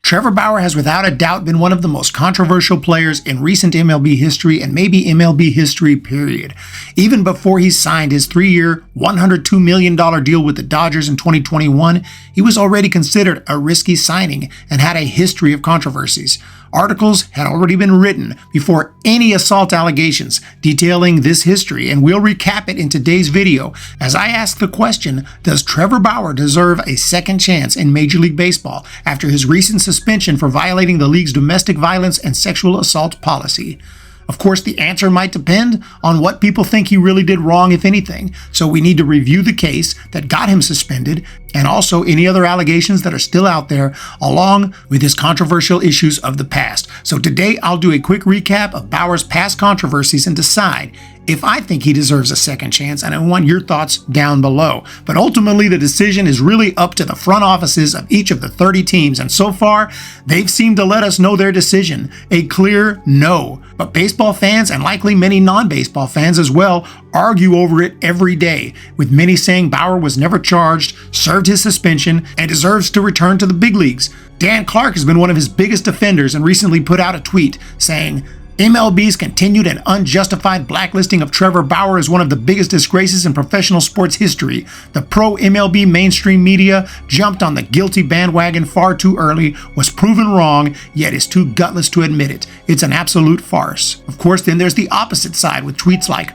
Trevor Bauer has without a doubt been one of the most controversial players in recent MLB history and maybe MLB history, period. Even before he signed his 3-year, $102 million deal with the Dodgers in 2021, he was already considered a risky signing and had a history of controversies. Articles had already been written before any assault allegations detailing this history, and we'll recap it in today's video as I ask the question, does Trevor Bauer deserve a second chance in Major League Baseball after his recent suspension for violating the league's domestic violence and sexual assault policy? Of course, the answer might depend on what people think he really did wrong, if anything. So we need to review the case that got him suspended and also any other allegations that are still out there, along with his controversial issues of the past. So today I'll do a quick recap of Bauer's past controversies and decide if I think he deserves a second chance, and I want your thoughts down below. But ultimately, the decision is really up to the front offices of each of the 30 teams, and so far, they've seemed to let us know their decision, a clear no. But baseball fans, and likely many non-baseball fans as well, argue over it every day, with many saying Bauer was never charged, served his suspension, and deserves to return to the big leagues. Dan Clark has been one of his biggest defenders and recently put out a tweet saying, MLB's continued and unjustified blacklisting of Trevor Bauer is one of the biggest disgraces in professional sports history. The pro-MLB mainstream media jumped on the guilty bandwagon far too early, was proven wrong, yet is too gutless to admit it. It's an absolute farce. Of course, then there's the opposite side with tweets like,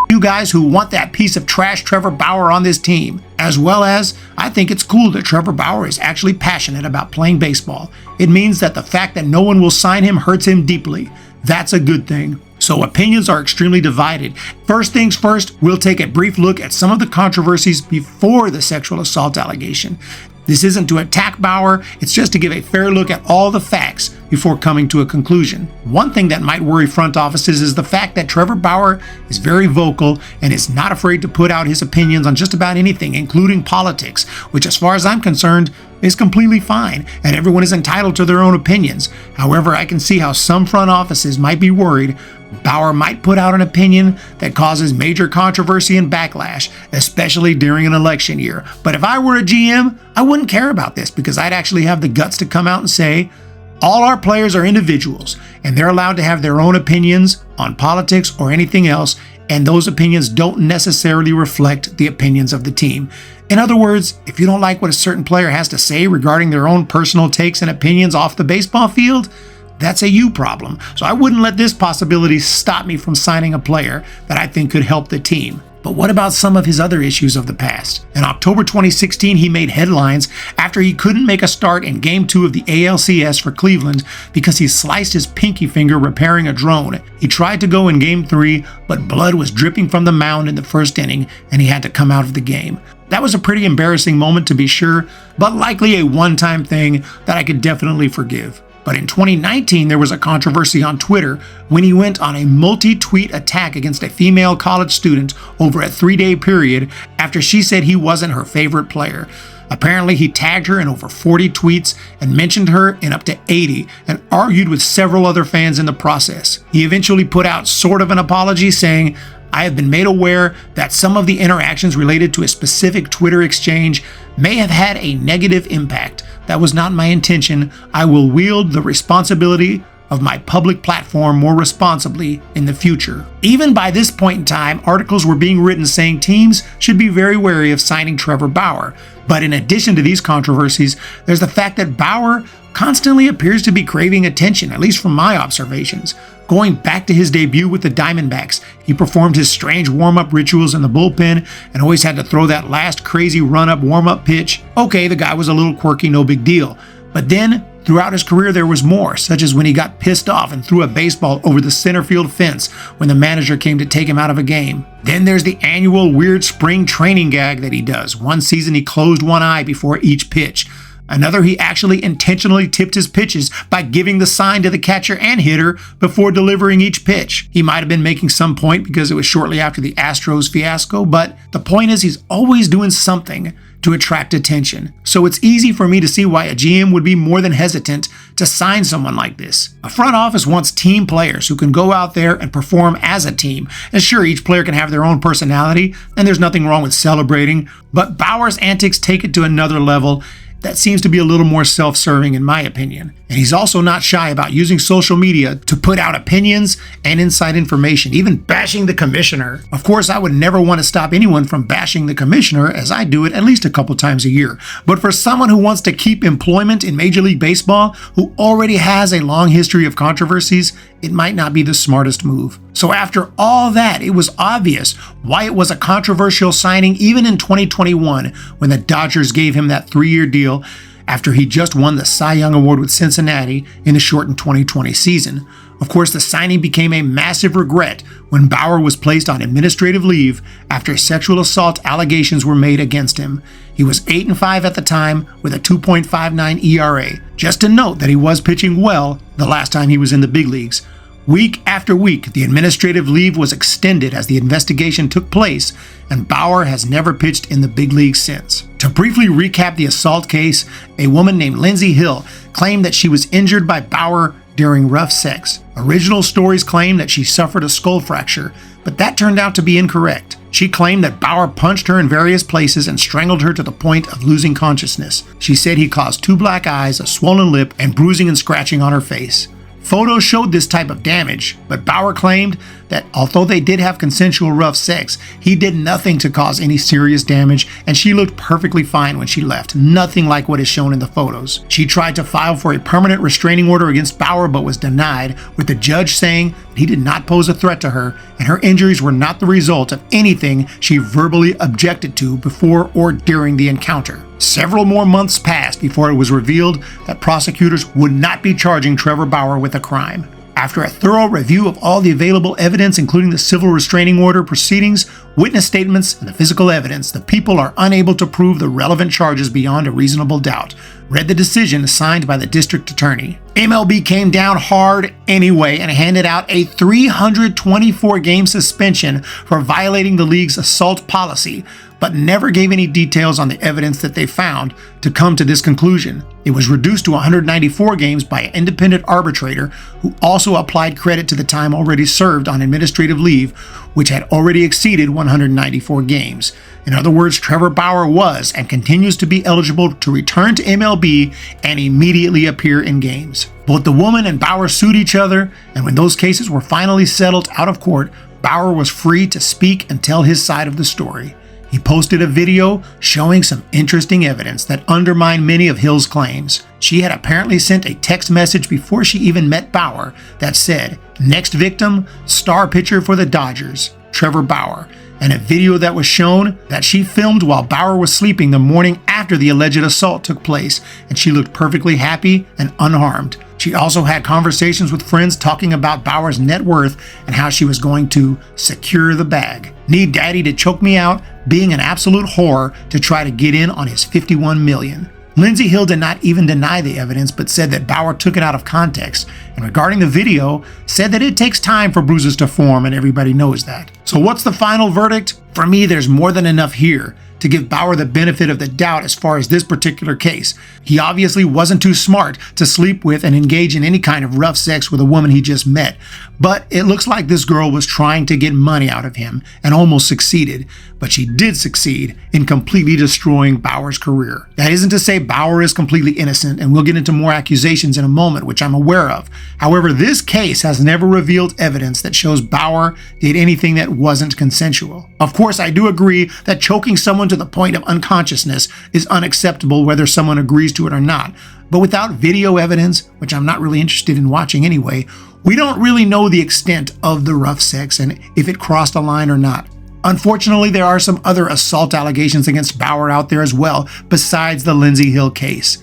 you guys who want that piece of trash Trevor Bauer on this team. As well as, I think it's cool that Trevor Bauer is actually passionate about playing baseball. It means that the fact that no one will sign him hurts him deeply. That's a good thing. So opinions are extremely divided. First things first, we'll take a brief look at some of the controversies before the sexual assault allegation. This isn't to attack Bauer, it's just to give a fair look at all the facts before coming to a conclusion. One thing that might worry front offices is the fact that Trevor Bauer is very vocal and is not afraid to put out his opinions on just about anything, including politics, which as far as I'm concerned, is completely fine, and everyone is entitled to their own opinions. However, I can see how some front offices might be worried Bauer might put out an opinion that causes major controversy and backlash, especially during an election year. But if I were a GM, I wouldn't care about this because I'd actually have the guts to come out and say, all our players are individuals, and they're allowed to have their own opinions on politics or anything else, and those opinions don't necessarily reflect the opinions of the team. In other words, if you don't like what a certain player has to say regarding their own personal takes and opinions off the baseball field, that's a you problem. So I wouldn't let this possibility stop me from signing a player that I think could help the team. But what about some of his other issues of the past? In October 2016, he made headlines after he couldn't make a start in Game 2 of the ALCS for Cleveland because he sliced his pinky finger repairing a drone. He tried to go in Game 3, but blood was dripping from the mound in the first inning, and he had to come out of the game. That was a pretty embarrassing moment to be sure, but likely a one-time thing that I could definitely forgive. But in 2019, there was a controversy on Twitter when he went on a multi-tweet attack against a female college student over a 3-day period after she said he wasn't her favorite player. Apparently, he tagged her in over 40 tweets and mentioned her in up to 80 and argued with several other fans in the process. He eventually put out sort of an apology saying, I have been made aware that some of the interactions related to a specific Twitter exchange may have had a negative impact. That was not my intention. I will wield the responsibility of my public platform more responsibly in the future. Even by this point in time, articles were being written saying teams should be very wary of signing Trevor Bauer. But in addition to these controversies, there's the fact that Bauer constantly appears to be craving attention, at least from my observations. Going back to his debut with the Diamondbacks, he performed his strange warm-up rituals in the bullpen and always had to throw that last crazy run-up warm-up pitch. Okay, the guy was a little quirky, no big deal. But then, throughout his career, there was more, such as when he got pissed off and threw a baseball over the center field fence when the manager came to take him out of a game. Then there's the annual weird spring training gag that he does. One season he closed one eye before each pitch. Another, he actually intentionally tipped his pitches by giving the sign to the catcher and hitter before delivering each pitch. He might have been making some point because it was shortly after the Astros fiasco, but the point is he's always doing something to attract attention. So it's easy for me to see why a GM would be more than hesitant to sign someone like this. A front office wants team players who can go out there and perform as a team. And sure, each player can have their own personality, and there's nothing wrong with celebrating, but Bauer's antics take it to another level. that seems to be a little more self-serving in my opinion. And he's also not shy about using social media to put out opinions and inside information, even bashing the commissioner. Of course, I would never want to stop anyone from bashing the commissioner, as I do it at least a couple times a year. But for someone who wants to keep employment in Major League Baseball, who already has a long history of controversies, it might not be the smartest move. So after all that, it was obvious why it was a controversial signing even in 2021 when the Dodgers gave him that 3-year deal after he just won the Cy Young Award with Cincinnati in the shortened 2020 season. Of course, the signing became a massive regret when Bauer was placed on administrative leave after sexual assault allegations were made against him. He was 8-5 at the time with a 2.59 ERA. Just to note that he was pitching well the last time he was in the big leagues. Week after week, the administrative leave was extended as the investigation took place, and Bauer has never pitched in the big leagues since. To briefly recap the assault case, a woman named Lindsay Hill claimed that she was injured by Bauer during rough sex. Original stories claim that she suffered a skull fracture, but that turned out to be incorrect. She claimed that Bauer punched her in various places and strangled her to the point of losing consciousness. She said he caused 2 black eyes, a swollen lip, and bruising and scratching on her face. Photos showed this type of damage, but Bauer claimed that although they did have consensual rough sex, he did nothing to cause any serious damage, and she looked perfectly fine when she left, nothing like what is shown in the photos. She tried to file for a permanent restraining order against Bauer but was denied, with the judge saying he did not pose a threat to her, and her injuries were not the result of anything she verbally objected to before or during the encounter. Several more months passed before it was revealed that prosecutors would not be charging Trevor Bauer with a crime. After a thorough review of all the available evidence, including the civil restraining order proceedings, witness statements, and the physical evidence, the people are unable to prove the relevant charges beyond a reasonable doubt. Read the decision signed by the district attorney. MLB came down hard anyway and handed out a 324-game suspension for violating the league's assault policy, but never gave any details on the evidence that they found to come to this conclusion. It was reduced to 194 games by an independent arbitrator who also applied credit to the time already served on administrative leave, which had already exceeded 194 games. In other words, Trevor Bauer was and continues to be eligible to return to MLB and immediately appear in games. Both the woman and Bauer sued each other, and when those cases were finally settled out of court, Bauer was free to speak and tell his side of the story. He posted a video showing some interesting evidence that undermined many of Hill's claims. She had apparently sent a text message before she even met Bauer that said, "Next victim, star pitcher for the Dodgers, Trevor Bauer," and a video that was shown that she filmed while Bauer was sleeping the morning after the alleged assault took place, and she looked perfectly happy and unharmed. She also had conversations with friends talking about Bauer's net worth and how she was going to secure the bag. Need daddy to choke me out, being an absolute whore to try to get in on his $51 million. Lindsay Hill did not even deny the evidence, but said that Bauer took it out of context, and regarding the video, said that it takes time for bruises to form, and everybody knows that. So what's the final verdict? For me, there's more than enough here to give Bauer the benefit of the doubt as far as this particular case. He obviously wasn't too smart to sleep with and engage in any kind of rough sex with a woman he just met, but it looks like this girl was trying to get money out of him and almost succeeded, but she did succeed in completely destroying Bauer's career. That isn't to say Bauer is completely innocent, and we'll get into more accusations in a moment, which I'm aware of. However, this case has never revealed evidence that shows Bauer did anything that wasn't consensual. Of course, I do agree that choking someone to the point of unconsciousness is unacceptable whether someone agrees to it or not. But without video evidence, which I'm not really interested in watching anyway, we don't really know the extent of the rough sex and if it crossed a line or not. Unfortunately, there are some other assault allegations against Bauer out there as well, besides the Lindsay Hill case.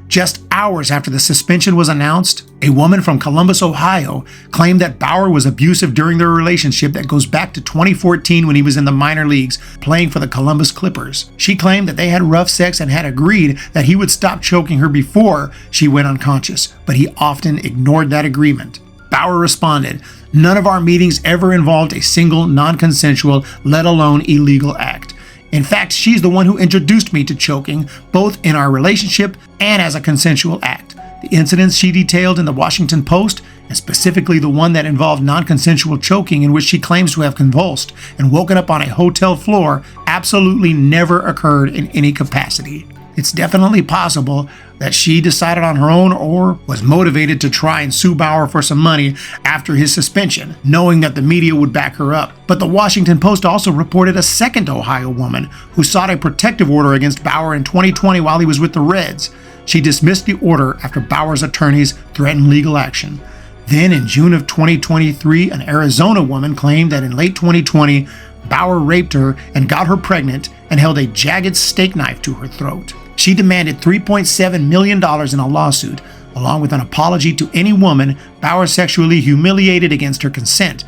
Just hours after the suspension was announced, a woman from Columbus, Ohio, claimed that Bauer was abusive during their relationship that goes back to 2014 when he was in the minor leagues playing for the Columbus Clippers. She claimed that they had rough sex and had agreed that he would stop choking her before she went unconscious, but he often ignored that agreement. Bauer responded, "None of our meetings ever involved a single non-consensual, let alone illegal act. In fact, she's the one who introduced me to choking, both in our relationship and as a consensual act. The incidents she detailed in the Washington Post, and specifically the one that involved non-consensual choking in which she claims to have convulsed and woken up on a hotel floor, absolutely never occurred in any capacity." It's definitely possible that she decided on her own or was motivated to try and sue Bauer for some money after his suspension, knowing that the media would back her up. But the Washington Post also reported a second Ohio woman who sought a protective order against Bauer in 2020 while he was with the Reds. She dismissed the order after Bauer's attorneys threatened legal action. Then in June of 2023, an Arizona woman claimed that in late 2020, Bauer raped her and got her pregnant and held a jagged steak knife to her throat. She demanded $3.7 million in a lawsuit, along with an apology to any woman Bauer sexually humiliated against her consent.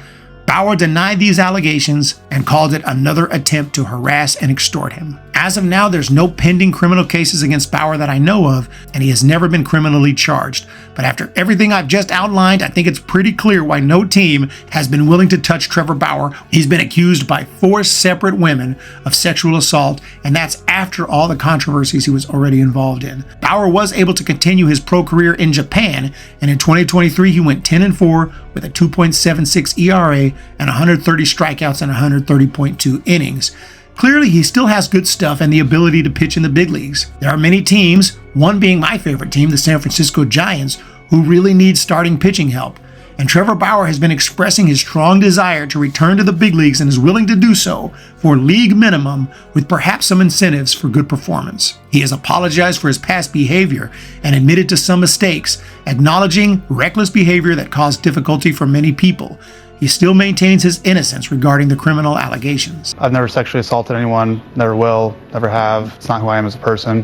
Bauer denied these allegations and called it another attempt to harass and extort him. As of now, there's no pending criminal cases against Bauer that I know of, and he has never been criminally charged. But after everything I've just outlined, I think it's pretty clear why no team has been willing to touch Trevor Bauer. He's been accused by 4 separate women of sexual assault, and that's after all the controversies he was already involved in. Bauer was able to continue his pro career in Japan, and in 2023 he went 10-4 with a 2.76 ERA and 130 strikeouts and 130.2 innings. Clearly, he still has good stuff and the ability to pitch in the big leagues. There are many teams, one being my favorite team, the San Francisco Giants, who really need starting pitching help. And Trevor Bauer has been expressing his strong desire to return to the big leagues and is willing to do so for league minimum with perhaps some incentives for good performance. He has apologized for his past behavior and admitted to some mistakes, acknowledging reckless behavior that caused difficulty for many people. He still maintains his innocence regarding the criminal allegations. I've never sexually assaulted anyone, never will, never have. It's not who I am as a person.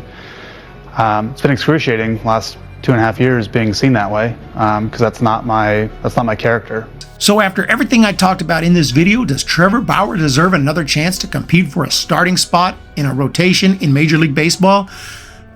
It's been excruciating the last 2.5 years being seen that way, because that's not my character. So after everything I talked about in this video, does Trevor Bauer deserve another chance to compete for a starting spot in a rotation in Major League Baseball?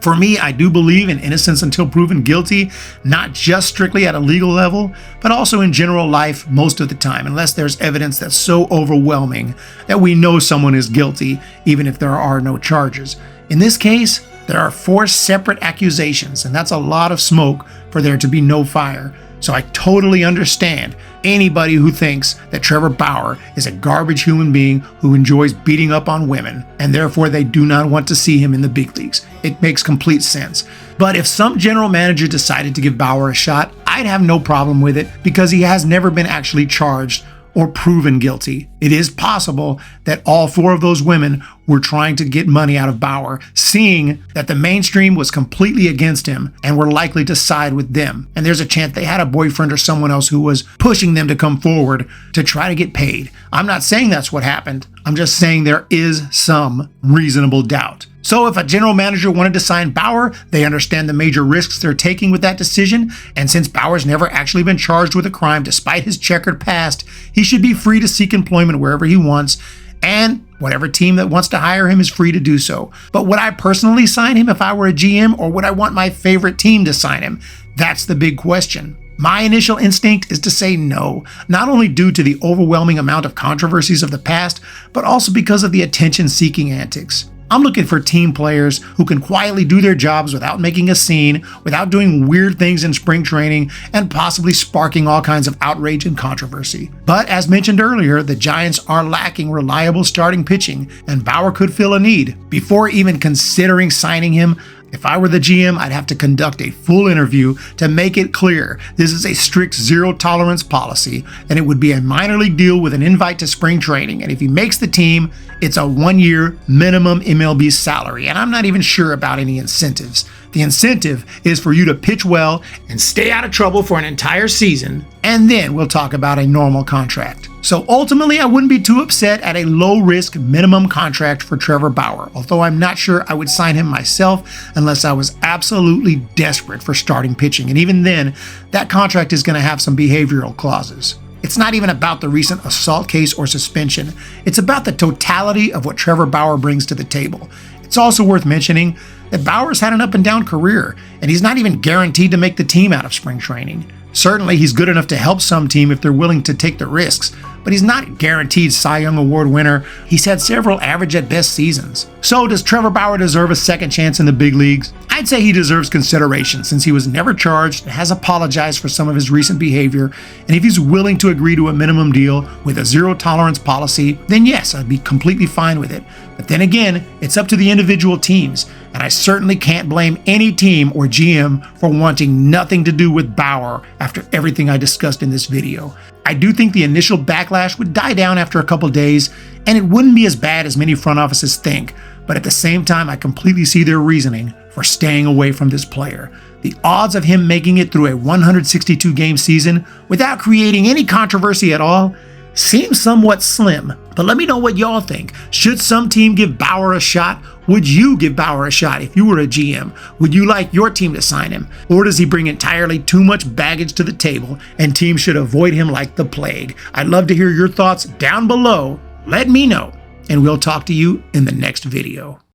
For me, I do believe in innocence until proven guilty, not just strictly at a legal level, but also in general life most of the time, unless there's evidence that's so overwhelming that we know someone is guilty, even if there are no charges. In this case, there are 4 separate accusations, and that's a lot of smoke for there to be no fire. So I totally understand anybody who thinks that Trevor Bauer is a garbage human being who enjoys beating up on women, and therefore they do not want to see him in the big leagues. It makes complete sense. But if some general manager decided to give Bauer a shot, I'd have no problem with it because he has never been actually charged or proven guilty. It is possible that all 4 of those women were trying to get money out of Bauer, seeing that the mainstream was completely against him and were likely to side with them. And there's a chance they had a boyfriend or someone else who was pushing them to come forward to try to get paid. I'm not saying that's what happened. I'm just saying there is some reasonable doubt. So if a general manager wanted to sign Bauer, they understand the major risks they're taking with that decision, and since Bauer's never actually been charged with a crime despite his checkered past, he should be free to seek employment wherever he wants, and whatever team that wants to hire him is free to do so. But would I personally sign him if I were a GM, or would I want my favorite team to sign him? That's the big question. My initial instinct is to say no, not only due to the overwhelming amount of controversies of the past, but also because of the attention-seeking antics. I'm looking for team players who can quietly do their jobs without making a scene, without doing weird things in spring training, and possibly sparking all kinds of outrage and controversy. But as mentioned earlier, the Giants are lacking reliable starting pitching, and Bauer could fill a need. Before even considering signing him, if I were the GM, I'd have to conduct a full interview to make it clear this is a strict zero-tolerance policy, and it would be a minor league deal with an invite to spring training. And if he makes the team, it's a 1-year minimum MLB salary, and I'm not even sure about any incentives. The incentive is for you to pitch well and stay out of trouble for an entire season, and then we'll talk about a normal contract. So ultimately, I wouldn't be too upset at a low-risk minimum contract for Trevor Bauer, although I'm not sure I would sign him myself unless I was absolutely desperate for starting pitching, and even then, that contract is going to have some behavioral clauses. It's not even about the recent assault case or suspension. It's about the totality of what Trevor Bauer brings to the table. It's also worth mentioning that Bauer's had an up and down career, and he's not even guaranteed to make the team out of spring training. Certainly, he's good enough to help some team if they're willing to take the risks, but he's not guaranteed Cy Young Award winner. He's had several average at best seasons. So does Trevor Bauer deserve a second chance in the big leagues? I'd say he deserves consideration since he was never charged and has apologized for some of his recent behavior, and if he's willing to agree to a minimum deal with a zero-tolerance policy, then yes, I'd be completely fine with it. But then again, it's up to the individual teams. and I certainly can't blame any team or GM for wanting nothing to do with Bauer after everything I discussed in this video. I do think the initial backlash would die down after a couple days, and it wouldn't be as bad as many front offices think, but at the same time, I completely see their reasoning for staying away from this player. The odds of him making it through a 162-game season without creating any controversy at all seems somewhat slim, but let me know what y'all think. Should some team give Bauer a shot? Would you give Bauer a shot if you were a GM? Would you like your team to sign him? Or does he bring entirely too much baggage to the table and teams should avoid him like the plague? I'd love to hear your thoughts down below. Let me know, and we'll talk to you in the next video.